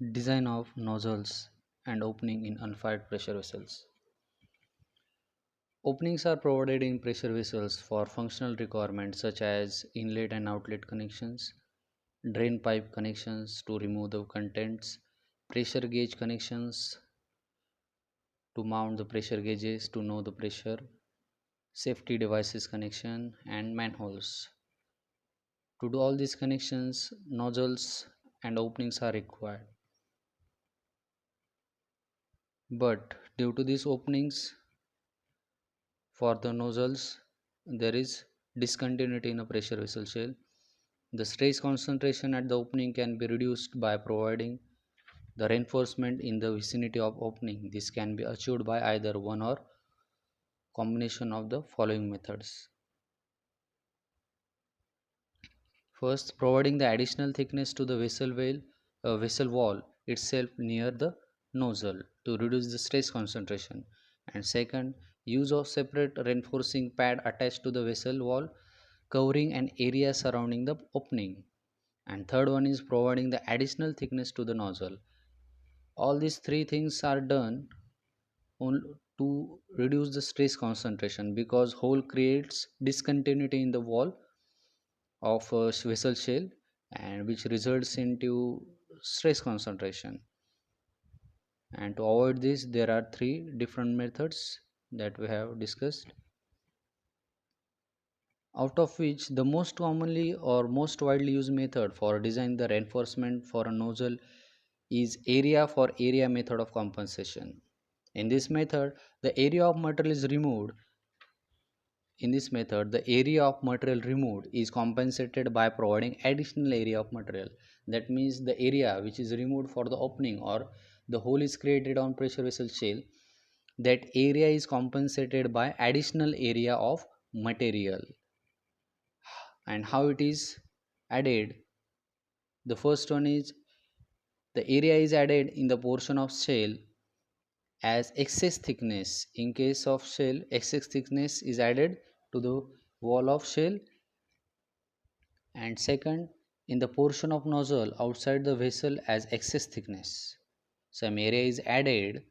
Design of nozzles and opening in unfired pressure vessels. Openings are provided in pressure vessels for functional requirements such as inlet and outlet connections, drain pipe connections to remove the contents, pressure gauge connections to mount the pressure gauges to know the pressure, safety devices connection, and manholes. To do all these connections, nozzles and openings are required. But due to these openings, for the nozzles, there is discontinuity in a pressure vessel shell. The stress concentration at the opening can be reduced by providing the reinforcement in the vicinity of opening. This can be achieved by either one or combination of the following methods. First, providing the additional thickness to the vessel wall itself near the nozzle to reduce the stress concentration. And second, use of separate reinforcing pad attached to the vessel wall covering an area surrounding the opening. And third one is providing the additional thickness to the nozzle. All these three things are done to reduce the stress concentration because hole creates discontinuity in the wall of a vessel shell and which results into stress concentration. And to avoid this, there are three different methods that we have discussed, out of which the most commonly or most widely used method for designing the reinforcement for a nozzle is area for area method of compensation. In this method, the area of material is removed. In this method, the area of material removed is compensated by providing additional area of material. That means the area which is removed for the opening or the hole is created on pressure vessel shell, that area is compensated by additional area of material. And how it is added? The first one is the area is added in the portion of shell as excess thickness. In case of shell, excess thickness is added to the wall of shell. And second, in the portion of nozzle outside the vessel as excess thickness. Some area is added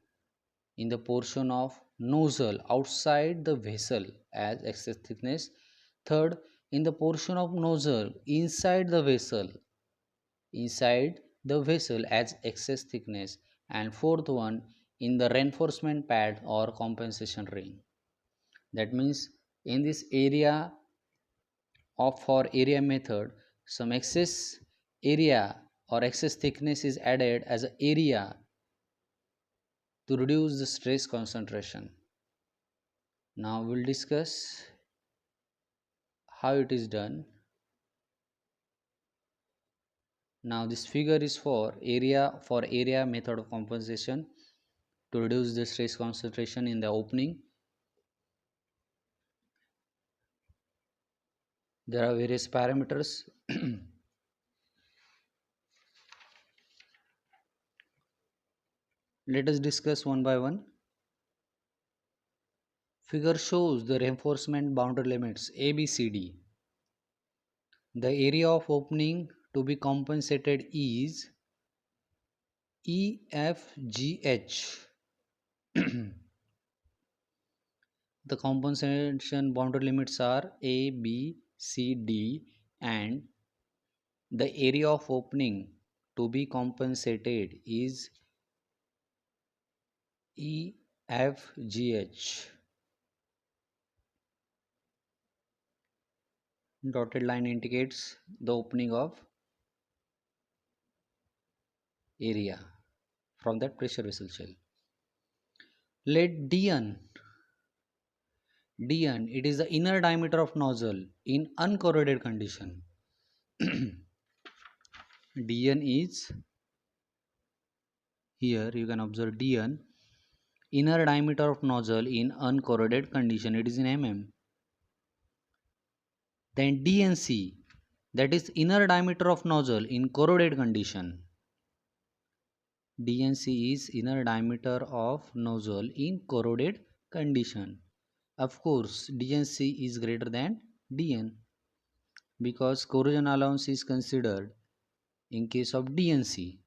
in the portion of nozzle outside the vessel as excess thickness. Third, in the portion of nozzle inside the vessel as excess thickness. And fourth one, in the reinforcement pad or compensation ring. That means in this area of for area method, some excess area or excess thickness is added as an area to reduce the stress concentration. Now we'll discuss how it is done. Now this figure is for area method of compensation to reduce the stress concentration in the opening. There are various parameters. Let us discuss one by one. Figure shows the reinforcement boundary limits ABCD. The area of opening to be compensated is EFGH. The compensation boundary limits are A, B, C, D, and the area of opening to be compensated is EFGH. Dotted line indicates the opening of area from that pressure vessel shell. Let DN, it is the inner diameter of nozzle in uncorroded condition. DN is, here you can observe DN, inner diameter of nozzle in uncorroded condition, it is in mm. Then DNC, that is inner diameter of nozzle in corroded condition. DNC is inner diameter of nozzle in corroded condition. Of course, DNC is greater than DN because corrosion allowance is considered in case of DNC.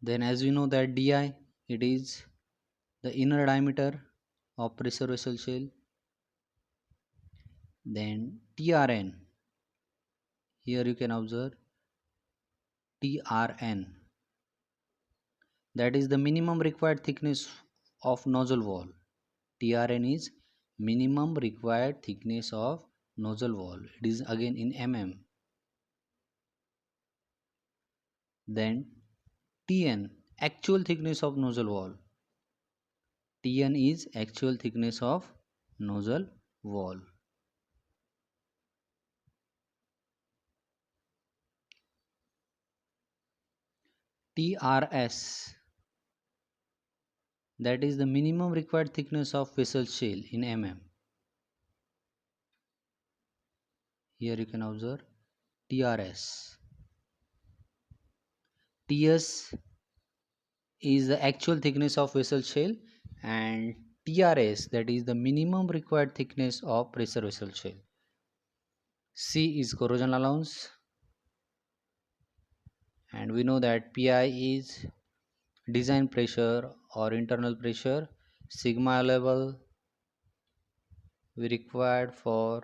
Then as we know that di, it is the inner diameter of pressure vessel shell. Then trn, here you can observe trn, that is the minimum required thickness of nozzle wall. trn is minimum required thickness of nozzle wall, it is again in mm. Then tn, actual thickness of nozzle wall. tn is actual thickness of nozzle wall. trs, that is the minimum required thickness of vessel shell in mm. Here you can observe trs. ts is the actual thickness of vessel shell, and trs, that is the minimum required thickness of pressure vessel shell. C is corrosion allowance, and we know that pi is design pressure or internal pressure. Sigma level we required for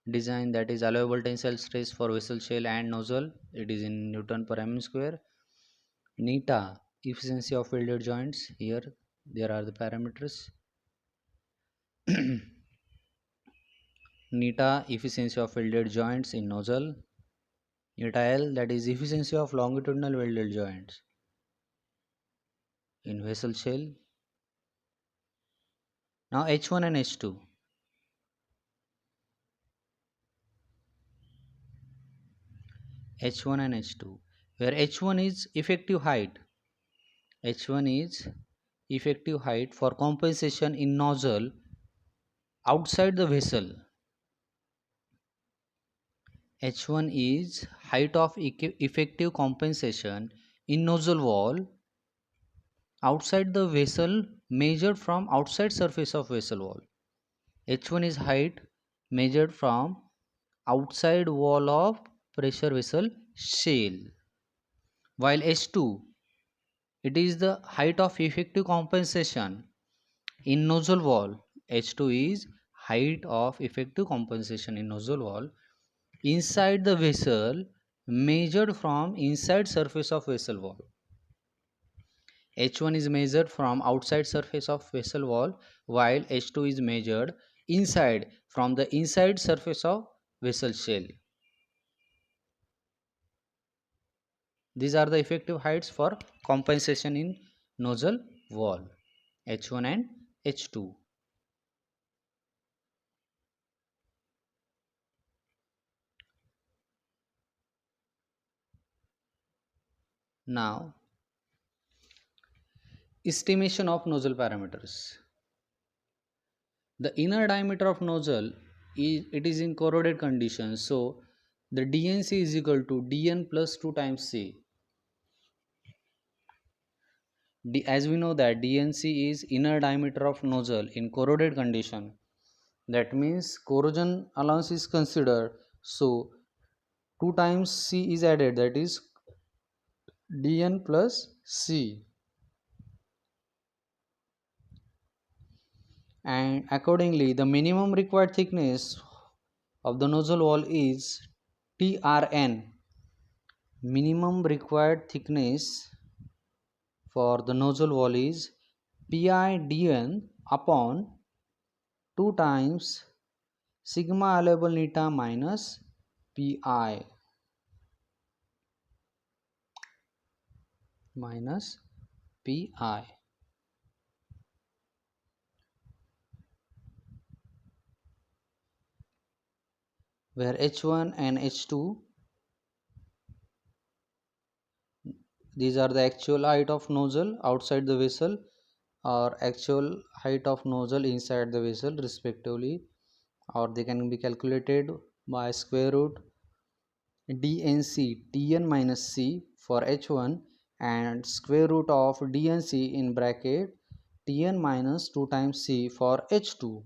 design, that is allowable tensile stress for vessel shell and nozzle, it is in newton per mm square. Neta, efficiency of welded joints, here there are the parameters. Neta, efficiency of welded joints in nozzle. Neta L, that is efficiency of longitudinal welded joints in vessel shell. Now H1 and H2. H1 and H2, where H1 is effective height. H1 is effective height for compensation in nozzle outside the vessel. H1 is height of effective compensation in nozzle wall outside the vessel measured from outside surface of vessel wall. H1 is height measured from outside wall of pressure vessel shell, while H2, it is the height of effective compensation in nozzle wall. H2 is height of effective compensation in nozzle wall inside the vessel measured from inside surface of vessel wall. H1 is measured from outside surface of vessel wall, while H2 is measured inside from the inside surface of vessel shell. These are the effective heights for compensation in nozzle wall, H1 and H2. Now, estimation of nozzle parameters. The inner diameter of nozzle is, it is in corroded condition, so the dnc is equal to dn plus 2 times c. As we know that dnc is inner diameter of nozzle in corroded condition, that means corrosion allowance is considered, so 2 times c is added, that is dn plus c, and accordingly the minimum required thickness of the nozzle wall is trn. Minimum required thickness for the nozzle wall is pi dn upon 2 times sigma allowable neta minus pi minus pi, where h1 and h2, these are the actual height of nozzle outside the vessel or actual height of nozzle inside the vessel respectively, or they can be calculated by square root dnc tn minus c for h1 and square root of dnc in bracket tn minus 2 times c for h2,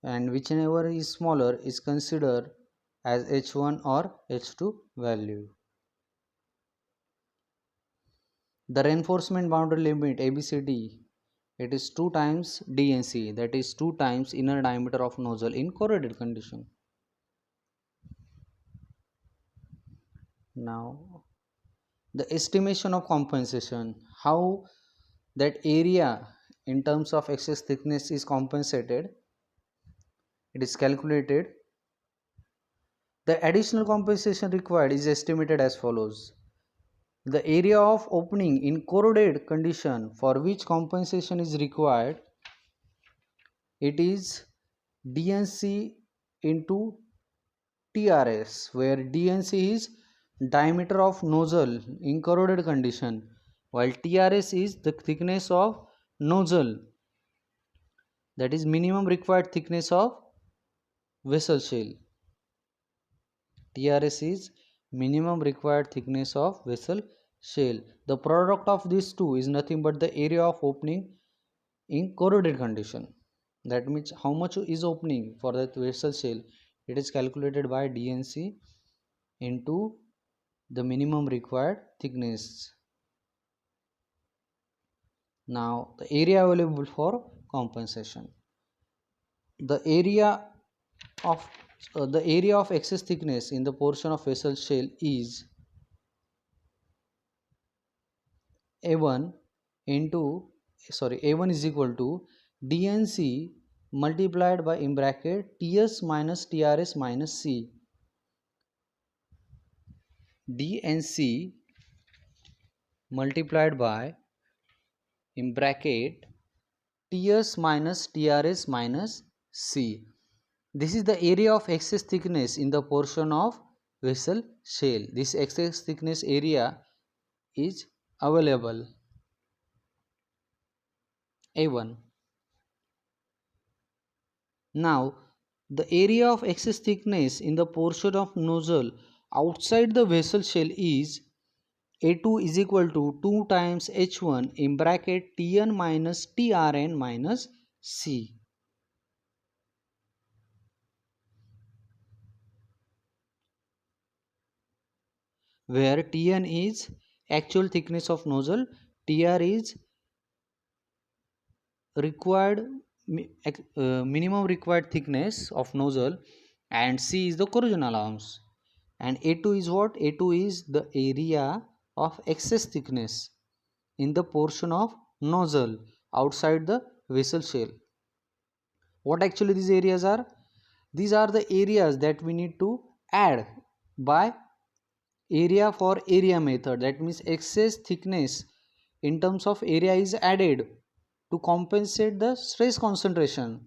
and whichever is smaller is considered as h1 or h2 value. The reinforcement boundary limit ABCD, it is 2 times DNC, that is 2 times inner diameter of nozzle in corroded condition. Now the estimation of compensation, how that area in terms of excess thickness is compensated, it is calculated. The additional compensation required is estimated as follows. The area of opening in corroded condition for which compensation is required, it is DNC into TRS, where DNC is diameter of nozzle in corroded condition, while TRS is the thickness of nozzle, that is minimum required thickness of vessel shell. TRS is minimum required thickness of vessel shell. The product of these two is nothing but the area of opening in corroded condition. That means how much is opening for that vessel shell, it is calculated by DNC into the minimum required thickness. Now the area available for compensation. The area of excess thickness in the portion of vessel shell is A1 into A1 is equal to DNC multiplied by in bracket TS minus TRS minus C. DNC multiplied by in bracket TS minus TRS minus C. This is the area of excess thickness in the portion of vessel shell. This excess thickness area is available. A1. Now the area of excess thickness in the portion of nozzle outside the vessel shell is A2 is equal to 2 times H1 in bracket Tn minus Trn minus C. Where Tn is actual thickness of nozzle, Tr is required minimum required thickness of nozzle, and C is the corrosion allowance. And A2 is what? A2 is the area of excess thickness in the portion of nozzle outside the vessel shell. What actually these areas are? These are the areas that we need to add by area for area method. That means excess thickness in terms of area is added to compensate the stress concentration.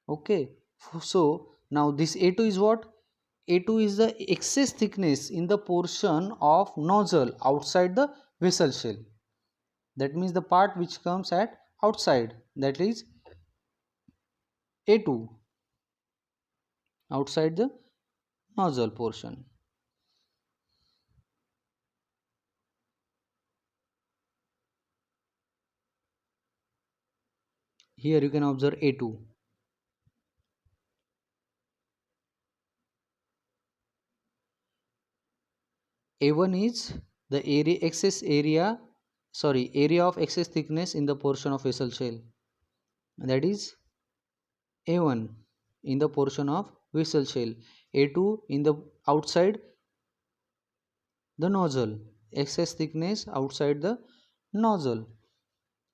Okay, so now this A2 is what? A2 is the excess thickness in the portion of nozzle outside the vessel shell. That means the part which comes at outside, that is A2, outside the nozzle portion. Here you can observe A2. A1 is the area of excess thickness in the portion of vessel shell. That is A1 in the portion of vessel shell. A2 in the outside the nozzle. Excess thickness outside the nozzle.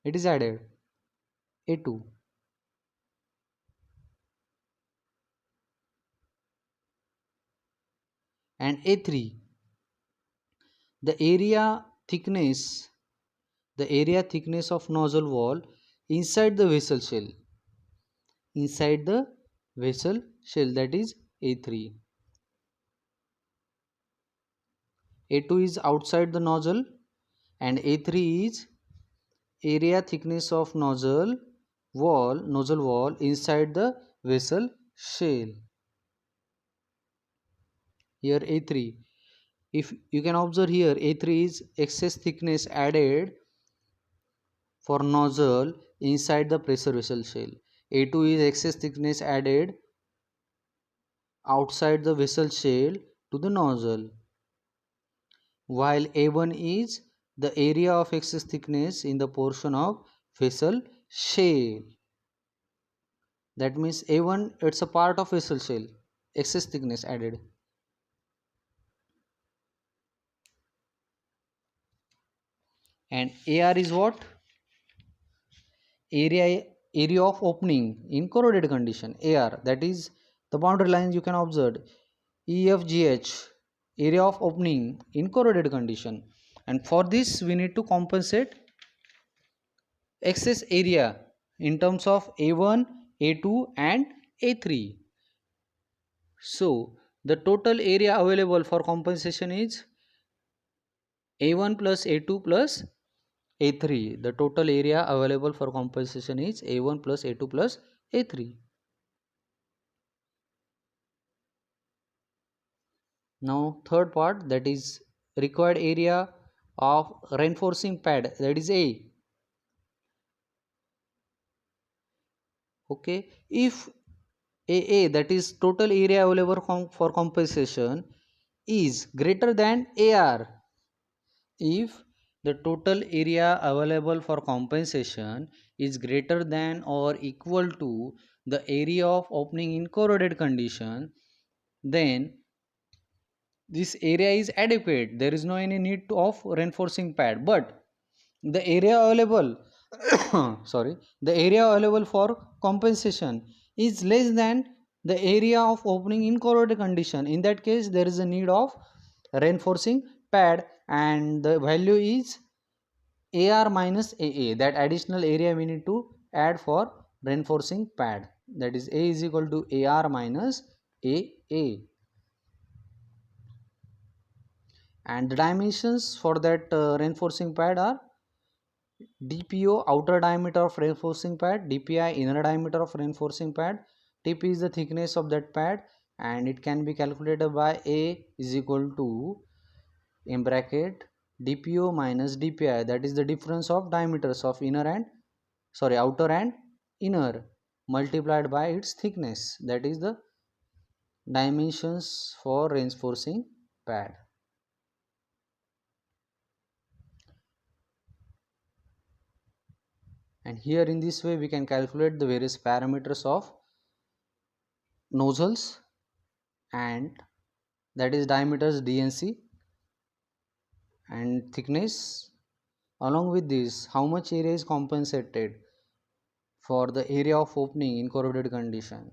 It is added. A2. And A3, the area thickness of nozzle wall inside the vessel shell, that is A3. A2 is outside the nozzle and A3 is area thickness of nozzle wall inside the vessel shell. Here A3, if you can observe here, A3 is excess thickness added for nozzle inside the pressure vessel shell. A2 is excess thickness added outside the vessel shell to the nozzle, while A1 is the area of excess thickness in the portion of vessel shell. That means A1, it's a part of vessel shell, excess thickness added. And AR is what? Area of opening in corroded condition. AR, that is the boundary lines you can observe. EFGH, area of opening in corroded condition. And for this we need to compensate excess area in terms of A1, A2 and A3. So the total area available for compensation is A1 plus A2 plus A3. The total area available for compensation is A1 plus A2 plus A3. Now third part, that is required area of reinforcing pad, that is A. Okay, if AA, that is total area available for compensation, is greater than AR, if the total area available for compensation is greater than or equal to the area of opening in corroded condition, then this area is adequate. There is no any need of reinforcing pad. But the area available sorry, the area available for compensation is less than the area of opening in corroded condition. In that case, there is a need of reinforcing pad, and the value is AR minus AA. That additional area we need to add for reinforcing pad, that is A is equal to AR minus AA. And the dimensions for that reinforcing pad are DPO, outer diameter of reinforcing pad, DPI, inner diameter of reinforcing pad, TP is the thickness of that pad, and it can be calculated by A is equal to, in bracket, DPO minus DPI, that is the difference of diameters of outer and inner, multiplied by its thickness, that is the dimensions for reinforcing pad. And here in this way we can calculate the various parameters of nozzles, and that is diameters DNC and thickness. Along with this, how much area is compensated for the area of opening in corroded condition.